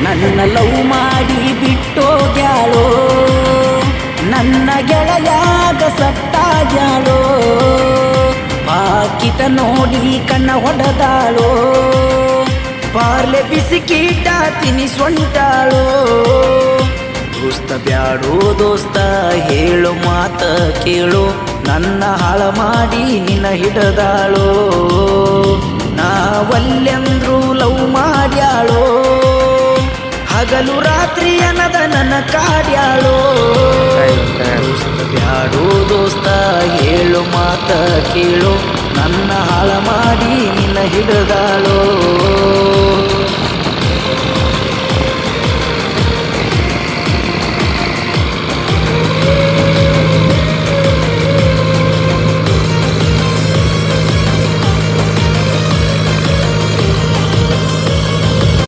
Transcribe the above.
ನನ್ನ ಲವ್ ಮಾಡಿ ಬಿಟ್ಟೋಗ್ಯಾಳೋ ನನ್ನ ಗೆಳೆಯಾಗ ಸಟ್ಟಾಗ್ಯಾಳೋ ಪಾಕಿಟ ನೋಡಿ ಕಣ್ಣ ಹೊಡೆದಾಳೋ ಪಾರ್ಲೆ ಬಿಸಿಕೀಟ ತಿನಿಸೊಂಟಾಳೋ ದೋಸ್ತ ಬ್ಯಾಡೋ ದೋಸ್ತ ಹೇಳು ಮಾತ ಕೇಳು ನನ್ನ ಹಾಳ ಮಾಡಿ ನಿನ್ನ ಹಿಡದಾಳೋ ನಾವಲ್ಲೆಂದ್ರು ಲವ್ ಮಾಡ್ಯಾಳೋ ಹಗಲು ರಾತ್ರಿ ಅನ್ನದ ನನ್ನ ಕಾಡ್ಯಾಳೋ ದೋಸ್ತ ಬ್ಯಾಡೋ ದೋಸ್ತ ಹೇಳು ಮಾತ ಕೇಳು ನನ್ನ ಹಾಳ ಮಾಡಿ ನಿನ್ನ ಹಿಡದಾಳೋ